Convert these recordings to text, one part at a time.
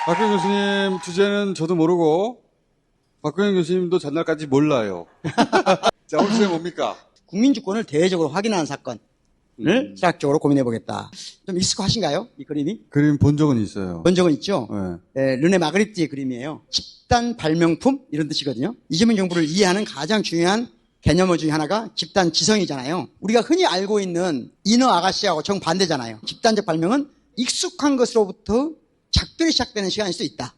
박근혜 교수님 주제는 저도 모르고 박근혜 교수님도 전날까지 몰라요. 자, 오늘 주제 뭡니까? 국민주권을 대외적으로 확인하는 사건을 시각적으로 고민해보겠다. 좀 익숙하신가요? 이 그림이? 그림 본 적은 있어요. 본 적은 있죠? 네. 르네 마그리트의 그림이에요. 집단 발명품 이런 뜻이거든요. 이재명 정부를 이해하는 가장 중요한 개념 중에 하나가 집단 지성이잖아요. 우리가 흔히 알고 있는 인어 아가씨하고 정반대잖아요. 집단적 발명은 익숙한 것으로부터 작별이 시작되는 시간일 수도 있다.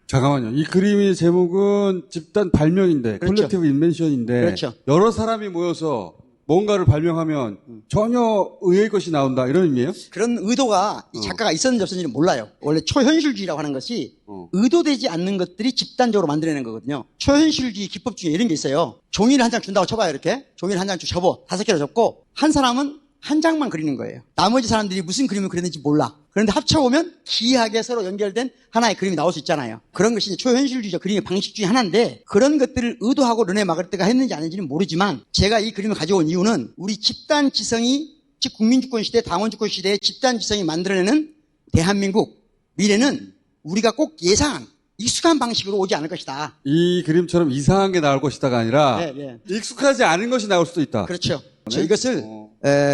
잠깐만요. 이 그림의 제목은 집단 발명인데, 그렇죠. 콜렉티브 인벤션인데, 그렇죠. 여러 사람이 모여서 뭔가를 발명하면 전혀 의외의 것이 나온다 이런 의미예요? 그런 의도가 이 작가가 있었는지 없었는지는 몰라요. 원래 초현실주의라고 하는 것이 의도되지 않는 것들이 집단적으로 만들어내는 거거든요. 초현실주의 기법 중에 이런 게 있어요. 종이를 한 장 준다고 쳐봐요. 이렇게 종이를 한 장 쭉 접어 5개로 접고 한 사람은 한 장만 그리는 거예요. 나머지 사람들이 무슨 그림을 그렸는지 몰라. 그런데 합쳐보면 기이하게 서로 연결된 하나의 그림이 나올 수 있잖아요. 그런 것이 이제 초현실주의적 그림의 방식 중에 하나인데, 그런 것들을 의도하고 르네 마그리트가 했는지 안 했는지는 모르지만, 제가 이 그림을 가져온 이유는 우리 집단 지성이, 즉 국민주권 시대, 당원주권 시대의 집단 지성이 만들어내는 대한민국 미래는 우리가 꼭 예상한 익숙한 방식으로 오지 않을 것이다. 이 그림처럼 이상한 게 나올 것이다가 아니라 네. 익숙하지 않은 것이 나올 수도 있다. 그렇죠. 네? 이것을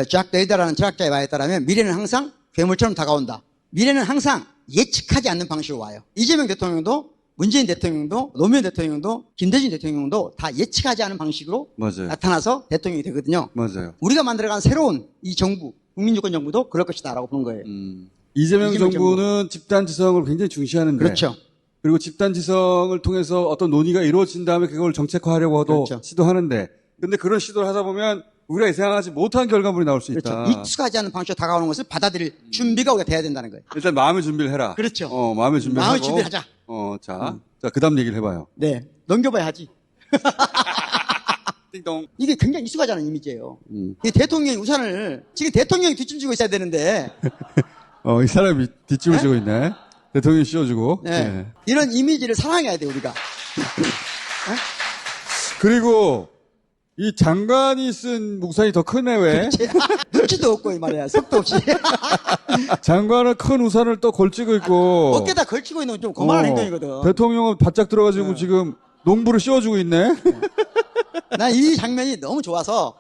작 데이더라는 철학자의 말에 따르면 미래는 항상 괴물처럼 다가온다. 미래는 항상 예측하지 않는 방식으로 와요. 이재명 대통령도 문재인 대통령도 노무현 대통령도 김대중 대통령도 다 예측하지 않은 방식으로 맞아요. 나타나서 대통령이 되거든요. 맞아요. 우리가 만들어간 새로운 이 정부, 국민주권 정부도 그럴 것이다라고 보는 거예요. 이재명 정부는 집단 지성을 굉장히 중시하는데, 그렇죠. 그리고 집단 지성을 통해서 어떤 논의가 이루어진 다음에 그걸 정책화하려고도 그렇죠. 시도하는데, 근데 그런 시도를 하다 보면 우리가 예상하지 못한 결과물이 나올 수 있다. 그렇죠. 익숙하지 않은 방식으로 다가오는 것을 받아들일 준비가 우리가 돼야 된다는 거예요. 일단 마음의 준비를 해라. 그렇죠. 마음의 준비를 마음의 하고. 준비를 하자. 자, 그 다음 얘기를 해봐요. 네. 넘겨봐야 하지. 띵동. 이게 굉장히 익숙하지 않은 이미지예요. 이 대통령이 우산을, 지금 대통령이 뒷짐지고 있어야 되는데, 이 사람이 뒷짐을 지고 있네. 대통령이 씌워주고. 네. 네. 이런 이미지를 사랑해야 돼, 우리가. 그리고 이 장관이 쓴 우산이 더 크네, 왜? 눈치도 없고, 이 말이야. 속도 없이. 장관은 큰 우산을 또 걸치고 있고. 어깨다 걸치고 있는 건 좀 거만한 행동이거든. 대통령은 바짝 들어가지고 지금 농부를 씌워주고 있네. 난 이 장면이 너무 좋아서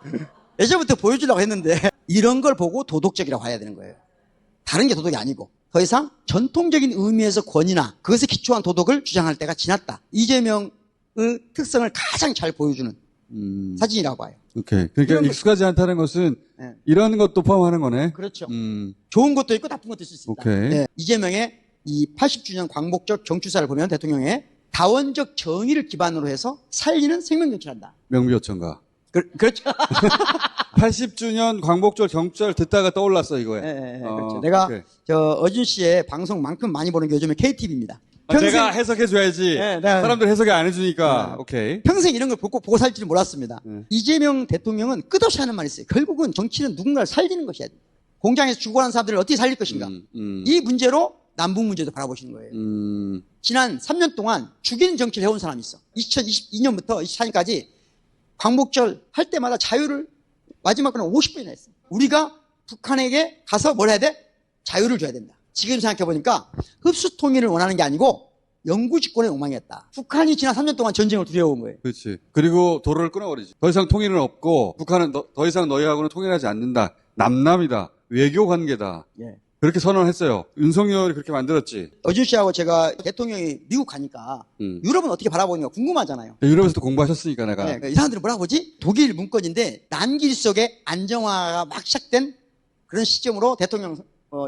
예전부터 보여주려고 했는데, 이런 걸 보고 도덕적이라고 해야 되는 거예요. 다른 게 도덕이 아니고. 더 이상 전통적인 의미에서 권위나 그것에 기초한 도덕을 주장할 때가 지났다. 이재명의 특성을 가장 잘 보여주는 사진이라고 봐요. 오케이. 그러니까 익숙하지 않다는 것은 네. 이런 것도 포함하는 거네. 그렇죠. 좋은 것도 있고 나쁜 것도 있을 수 있다. 오케이. 네. 이재명의 이 80주년 광복절 정추사를 보면 대통령의 다원적 정의를 기반으로 해서 살리는 생명정치를 한다. 명비어천가. 그렇죠. 80주년 광복절 경찰 듣다가 떠올랐어, 이거에. 네, 그렇죠. 내가 오케이. 어준 씨의 방송만큼 많이 보는 게 요즘에 KTV입니다. 내가 해석해줘야지. 네, 사람들 해석이 안 해주니까. 오케이. 평생 이런 걸 보고 살 줄 몰랐습니다. 이재명 대통령은 끝없이 하는 말이 있어요. 결국은 정치는 누군가를 살리는 것이야. 공장에서 죽어가는 사람들을 어떻게 살릴 것인가. 이 문제로 남북 문제도 바라보시는 거예요. 지난 3년 동안 죽이는 정치를 해온 사람이 있어. 2022년부터 24년까지 광복절 할 때마다 자유를 마지막으로는 50분이나 했어요. 우리가 북한에게 가서 뭘 해야 돼? 자유를 줘야 된다. 지금 생각해보니까 흡수 통일을 원하는 게 아니고 영구집권의 욕망이었다. 북한이 지난 3년 동안 전쟁을 두려워온 거예요. 그렇지. 그리고 도로를 끊어버리지. 더 이상 통일은 없고 북한은 더 이상 너희하고는 통일하지 않는다. 남남이다. 외교 관계다. 예. 그렇게 선언을 했어요. 윤석열이 그렇게 만들었지. 어준 씨하고 제가 대통령이 미국 가니까 유럽은 어떻게 바라보는가 궁금하잖아요. 유럽에서도 공부하셨으니까 내가. 네, 이 사람들은 뭐라 보지? 독일 문건인데 난길 속에 안정화가 막 시작된 그런 시점으로 대통령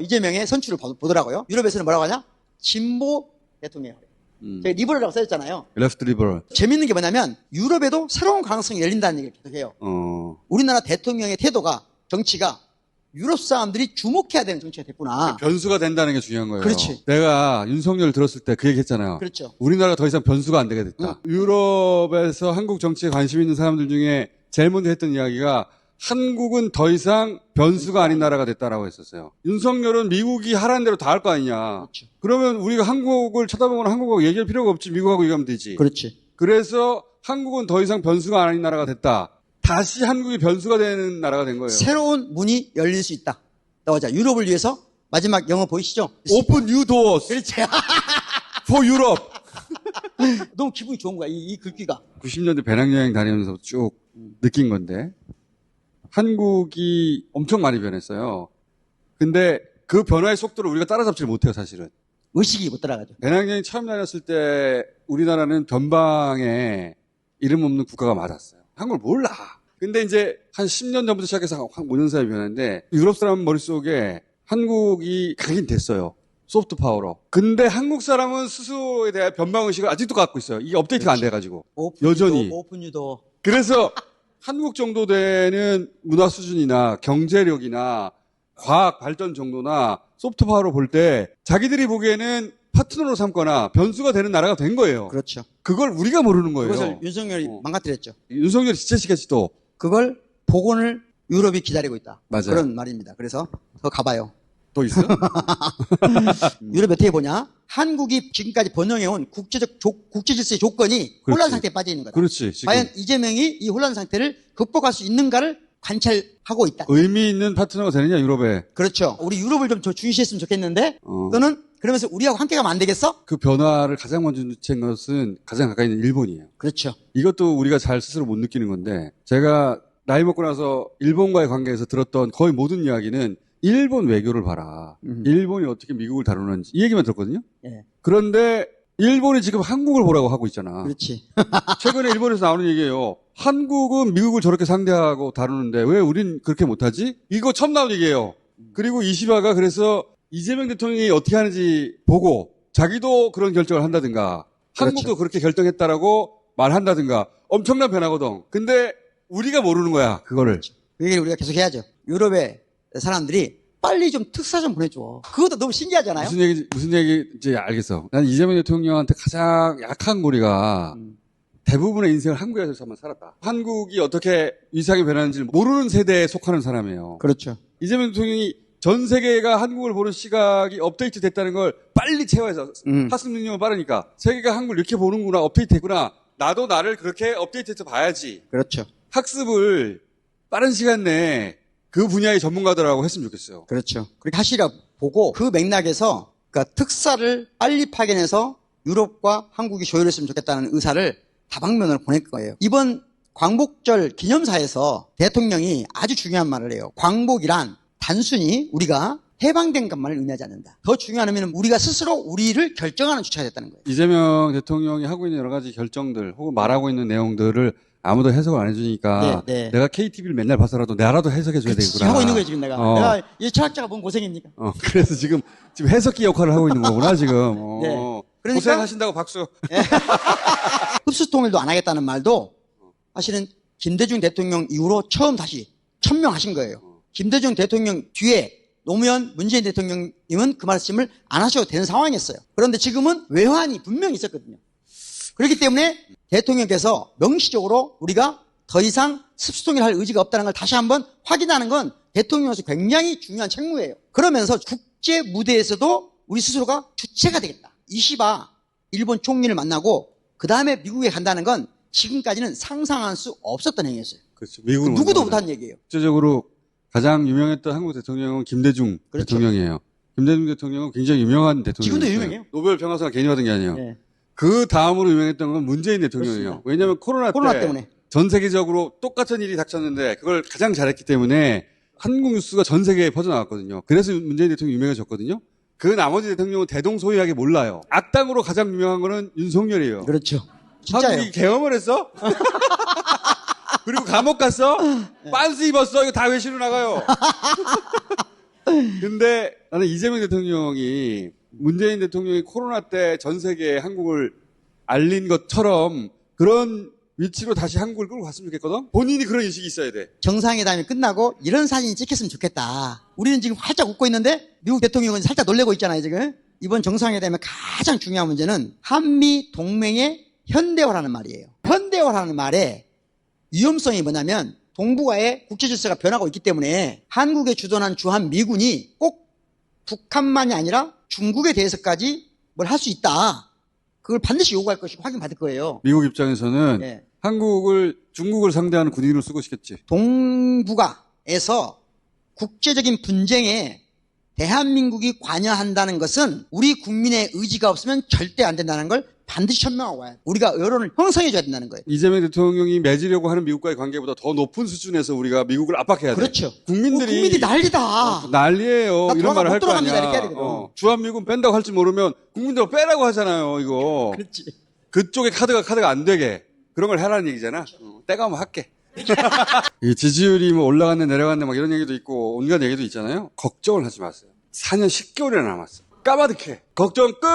이재명의 선출을 보더라고요. 유럽에서는 뭐라고 하냐? 진보 대통령이에요. 제가 리버럴이라고 써있잖아요. 레프트 리버럴. 재밌는 게 뭐냐면 유럽에도 새로운 가능성이 열린다는 얘기를 계속해요. 우리나라 대통령의 태도가, 정치가 유럽 사람들이 주목해야 되는 정치가 됐구나. 변수가 된다는 게 중요한 거예요. 그렇지. 내가 윤석열 들었을 때 그 얘기 했잖아요. 그렇죠. 우리나라가 더 이상 변수가 안 되게 됐다. 유럽에서 한국 정치에 관심 있는 사람들 중에 제일 먼저 했던 이야기가 한국은 더 이상 변수가 아닌 나라가 됐다라고 했었어요. 윤석열은 미국이 하라는 대로 다 할 거 아니냐. 그렇죠. 그러면 우리가 한국을 쳐다보면 한국하고 얘기할 필요가 없지. 미국하고 얘기하면 되지. 그렇지. 그래서 한국은 더 이상 변수가 아닌 나라가 됐다. 다시 한국이 변수가 되는 나라가 된 거예요. 새로운 문이 열릴 수 있다. 나오자. 유럽을 위해서 마지막 영어 보이시죠? 오픈 뉴 도어스. 그렇지. for Europe. 너무 기분이 좋은 거야, 이 글귀가. 90년대 배낭여행 다니면서 쭉 느낀 건데 한국이 엄청 많이 변했어요. 근데 그 변화의 속도를 우리가 따라잡지를 못해요, 사실은. 의식이 못 따라가죠. 배낭여행 처음 다녔을 때 우리나라는 변방에 이름 없는 국가가 많았어요. 한국을 몰라. 근데 이제 한 10년 전부터 시작해서 한 5년 사이 변했는데 유럽 사람 머릿속에 한국이 각인됐어요. 소프트 파워로. 근데 한국 사람은 스스로에 대한 변방의식을 아직도 갖고 있어요. 이게 업데이트가 안 돼가지고. 여전히. 오픈 유도. 그래서 한국 정도 되는 문화 수준이나 경제력이나 과학 발전 정도나 소프트 파워로 볼 때 자기들이 보기에는 파트너로 삼거나 변수가 되는 나라가 된 거예요. 그렇죠. 그걸 우리가 모르는 거예요. 그것을 윤석열이 망가뜨렸죠. 윤석열이 지체시켰지 또. 그걸 복원을 유럽이 기다리고 있다. 맞아요. 그런 말입니다. 그래서 더 가봐요. 또 있어요? 유럽이 어떻게 보냐? 한국이 지금까지 번영해온 국제 질서의 조건이 그렇지. 혼란 상태에 빠져 있는 거다. 그렇지. 지금 과연 이재명이 이 혼란 상태를 극복할 수 있는가를 관찰하고 있다. 의미 있는 파트너가 되느냐 유럽에. 그렇죠. 우리 유럽을 좀 더 중시했으면 좋겠는데 또는 그러면서 우리하고 함께 가면 안 되겠어? 그 변화를 가장 먼저 주체한 것은 가장 가까이 있는 일본이에요. 그렇죠. 이것도 우리가 잘 스스로 못 느끼는 건데 제가 나이 먹고 나서 일본과의 관계에서 들었던 거의 모든 이야기는 일본 외교를 봐라. 일본이 어떻게 미국을 다루는지 이 얘기만 들었거든요. 예. 그런데 일본이 지금 한국을 보라고 하고 있잖아. 그렇지. 최근에 일본에서 나오는 얘기예요. 한국은 미국을 저렇게 상대하고 다루는데 왜 우린 그렇게 못하지? 이거 처음 나온 얘기예요. 그리고 이시바가 그래서 이재명 대통령이 어떻게 하는지 보고 자기도 그런 결정을 한다든가 한국도 그렇죠. 그렇게 결정했다라고 말한다든가 엄청난 변화거든. 근데 우리가 모르는 거야, 그거를. 그 얘기를 우리가 계속 해야죠. 유럽의 사람들이 빨리 좀 특사 좀 보내줘. 그것도 너무 신기하잖아요. 무슨 얘기인지 알겠어. 난 이재명 대통령한테 가장 약한 고리가 대부분의 인생을 한국에서 한번 살았다. 한국이 어떻게 위상이 변하는지 모르는 세대에 속하는 사람이에요. 그렇죠. 이재명 대통령이 전 세계가 한국을 보는 시각이 업데이트 됐다는 걸 빨리 체화해서 학습 능력은 빠르니까 세계가 한국을 이렇게 보는구나, 업데이트 됐구나. 나도 나를 그렇게 업데이트해서 봐야지. 그렇죠. 학습을 빠른 시간 내에 그 분야의 전문가들하고 했으면 좋겠어요. 그렇죠. 그렇게 하시라 보고 그 맥락에서 그러니까 특사를 빨리 파견해서 유럽과 한국이 조율했으면 좋겠다는 의사를 다방면으로 보낼 거예요. 이번 광복절 기념사에서 대통령이 아주 중요한 말을 해요. 광복이란 단순히 우리가 해방된 것만을 의미하지 않는다. 더 중요한 의미는 우리가 스스로 우리를 결정하는 주체가 됐다는 거예요. 이재명 대통령이 하고 있는 여러 가지 결정들 혹은 말하고 있는 내용들을 아무도 해석을 안 해주니까 내가 KTV를 맨날 봐서라도 나라도 해석해줘야 되겠구나. 하고 있는 거예요 지금 내가 이 철학자가 뭔 고생입니까? 그래서 지금 해석기 역할을 하고 있는 거구나 지금. 네. 그러니까 고생하신다고 박수. 흡수통일도 안 하겠다는 말도 사실은 김대중 대통령 이후로 처음 다시 천명하신 거예요. 김대중 대통령 뒤에 노무현 문재인 대통령님은 그 말씀을 안 하셔도 되는 상황이었어요. 그런데 지금은 외환이 분명히 있었거든요. 그렇기 때문에 대통령께서 명시적으로 우리가 더 이상 습수통일할 의지가 없다는 걸 다시 한번 확인하는 건 대통령으로서 굉장히 중요한 책무예요. 그러면서 국제 무대에서도 우리 스스로가 주체가 되겠다. 이시바 일본 총리를 만나고 그 다음에 미국에 간다는 건 지금까지는 상상할 수 없었던 행위였어요. 그렇죠. 미국은 누구도 못한 얘기예요. 국제적으로 가장 유명했던 한국 대통령은 김대중 그렇죠. 대통령이에요. 김대중 대통령은 굉장히 유명한 대통령이에요. 지금도 유명해요. 노벨 평화상 괜히 받은 게 아니에요. 네. 그 다음으로 유명했던 건 문재인 대통령이에요. 그렇습니다. 왜냐하면 코로나 때문에 전 세계적으로 똑같은 일이 닥쳤는데 그걸 가장 잘했기 때문에 한국 뉴스가 전 세계에 퍼져나갔거든요. 그래서 문재인 대통령이 유명해졌거든요. 그 나머지 대통령은 대동소이하게 몰라요. 악당으로 가장 유명한 거는 윤석열이에요. 그렇죠. 진짜요. 한국이 계엄을 했어? 그리고 감옥 갔어? 빤스 입었어? 이거 다 외시로 나가요. 근데 나는 이재명 대통령이 문재인 대통령이 코로나 때 전 세계에 한국을 알린 것처럼 그런 위치로 다시 한국을 끌고 갔으면 좋겠거든? 본인이 그런 인식이 있어야 돼. 정상회담이 끝나고 이런 사진이 찍혔으면 좋겠다. 우리는 지금 활짝 웃고 있는데 미국 대통령은 살짝 놀래고 있잖아요, 지금. 이번 정상회담의 가장 중요한 문제는 한미 동맹의 현대화라는 말이에요. 현대화라는 말의 위험성이 뭐냐면 동북아의 국제질서가 변하고 있기 때문에 한국에 주둔한 주한 미군이 꼭 북한만이 아니라 중국에 대해서까지 뭘 할 수 있다. 그걸 반드시 요구할 것이고 확인받을 거예요. 미국 입장에서는 네. 중국을 상대하는 군인으로 쓰고 싶겠지. 동북아에서 국제적인 분쟁의 대한민국이 관여한다는 것은 우리 국민의 의지가 없으면 절대 안 된다는 걸 반드시 현명하고 와요. 우리가 여론을 형성해줘야 된다는 거예요. 이재명 대통령이 맺으려고 하는 미국과의 관계보다 더 높은 수준에서 우리가 미국을 압박해야 돼. 그렇죠. 국민들이 난리다. 난리예요. 나 이런 말을 할 거 돌아갑니다. 아니야. 이렇게 해야 되거든. 주한미군 뺀다고 할지 모르면 국민들 빼라고 하잖아요. 이거. 그렇지. 그쪽에 카드가 안 되게 그런 걸 하라는 얘기잖아. 때가 오면 할게. 이 지지율이 뭐 올라갔네 내려갔네 막 이런 얘기도 있고 온갖 얘기도 있잖아요. 걱정을 하지 마세요. 4년 10개월이나 남았어. 까마득해. 걱정 끝!